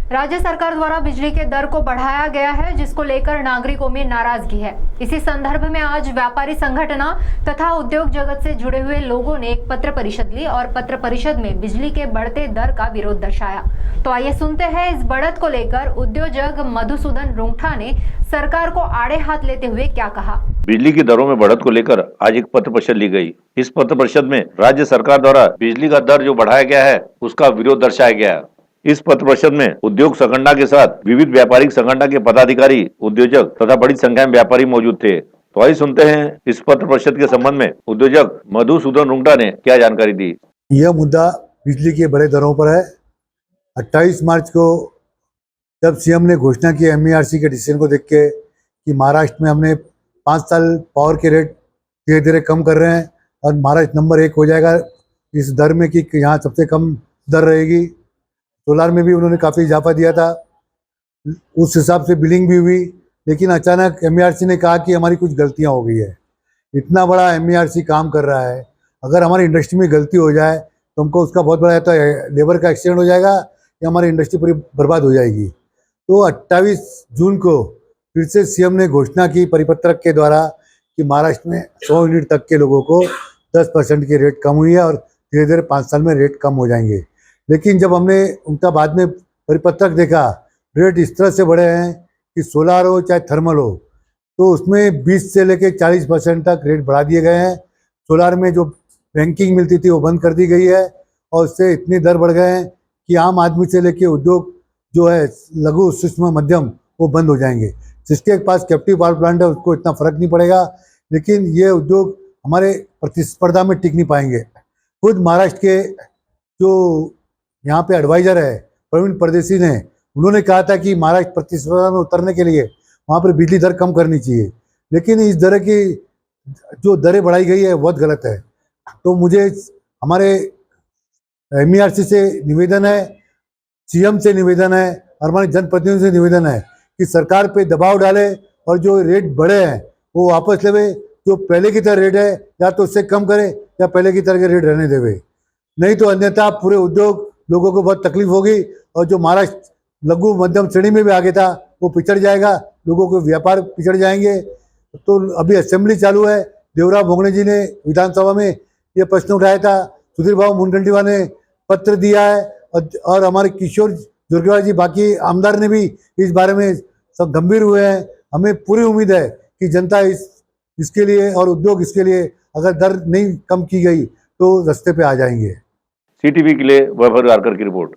राज्य सरकार द्वारा बिजली के दर को बढ़ाया गया है, जिसको लेकर नागरिकों में नाराजगी है। इसी संदर्भ में आज व्यापारी संगठनों तथा उद्योग जगत से जुड़े हुए लोगों ने एक पत्र परिषद ली और पत्र परिषद में बिजली के बढ़ते दर का विरोध दर्शाया। तो आइए सुनते हैं इस बढ़त को लेकर उद्योजक मधुसूदन रुंगटा ने सरकार को आड़े हाथ लेते हुए क्या कहा। बिजली की दरों में बढ़त को लेकर आज एक पत्र परिषद ली गई। इस पत्र परिषद में राज्य सरकार द्वारा बिजली का दर जो बढ़ाया गया है उसका विरोध दर्शाया गया। इस पत्र परिषद में उद्योग संगठन के साथ विविध व्यापारिक संगठन के पदाधिकारी, उद्योजक तथा बड़ी संख्या में व्यापारी मौजूद थे। तो आइए सुनते हैं इस पत्र परिषद के संबंध में उद्योजक मधुसूदन रुंगटा ने क्या जानकारी दी। यह मुद्दा बिजली के बड़े दरों पर है। 28 मार्च को जब सीएम ने घोषणा की MERC के डिसीजन को देख के कि महाराष्ट्र में हमने 5 साल पावर के रेट धीरे धीरे कम कर रहे हैं और महाराष्ट्र नंबर 1 हो जाएगा इस दर में कि यहाँ सबसे कम दर रहेगी। सोलार में भी उन्होंने काफ़ी इजाफा दिया था, उस हिसाब से बिलिंग भी हुई। लेकिन अचानक MERC ने कहा कि हमारी कुछ गलतियाँ हो गई है। इतना बड़ा MERC काम कर रहा है, अगर हमारी इंडस्ट्री में गलती हो जाए तो हमको उसका बहुत बड़ा तो लेबर का एक्सीडेंट हो जाएगा या हमारी इंडस्ट्री पूरी बर्बाद हो जाएगी। तो 28 जून को फिर से सीएम ने घोषणा की परिपत्रक के द्वारा कि महाराष्ट्र में 100 यूनिट तक के लोगों को 10% की रेट कम हुई है और धीरे धीरे 5 साल में रेट कम हो जाएंगे। लेकिन जब हमने उनका बाद में परिपत्रक देखा, रेट इस तरह से बढ़े हैं कि सोलार हो चाहे थर्मल हो तो उसमें 20 से लेकर 40% तक रेट बढ़ा दिए गए हैं। सोलार में जो रैंकिंग मिलती थी वो बंद कर दी गई है और उससे इतने दर बढ़ गए हैं कि आम आदमी से लेकर उद्योग जो है लघु सूक्ष्म मध्यम वो बंद हो जाएंगे। जिसके पास कैप्टिव पावर प्लांट है उसको इतना फर्क नहीं पड़ेगा, लेकिन ये उद्योग हमारे प्रतिस्पर्धा में टिक नहीं पाएंगे। खुद महाराष्ट्र के जो यहाँ पे एडवाइजर है प्रवीण परदेसी ने उन्होंने कहा था कि महाराष्ट्र प्रतिस्पर्धा में उतरने के लिए वहाँ पर बिजली दर कम करनी चाहिए, लेकिन इस तरह की जो दरें बढ़ाई गई है बहुत गलत है। तो मुझे हमारे MERC से निवेदन है, सीएम से निवेदन है और हमारे जनप्रतिनिधियों से निवेदन है कि सरकार पे दबाव डाले और जो रेट बढ़े हैं वो वापस लेवे। जो पहले की तरह रेट है या तो उससे कम करे या पहले की तरह के रेट रहने देवे, नहीं तो अन्यथा पूरे उद्योग लोगों को बहुत तकलीफ होगी और जो महाराष्ट्र लघु मध्यम श्रेणी में भी आगे था वो पिछड़ जाएगा, लोगों के व्यापार पिछड़ जाएंगे। तो अभी असेंबली चालू है, देवराव भोगणे जी ने विधानसभा में ये प्रश्न उठाया था, सुधीर भाऊ मुनगंटीवार ने पत्र दिया है और हमारे किशोर जुरगेवार जी बाकी आमदार ने भी इस बारे में सब गंभीर हुए हैं। हमें पूरी उम्मीद है कि जनता इसके लिए और उद्योग इसके लिए अगर दर नहीं कम की गई तो रास्ते पे आ जाएंगे। CTV के लिए वैभव गारकर की रिपोर्ट।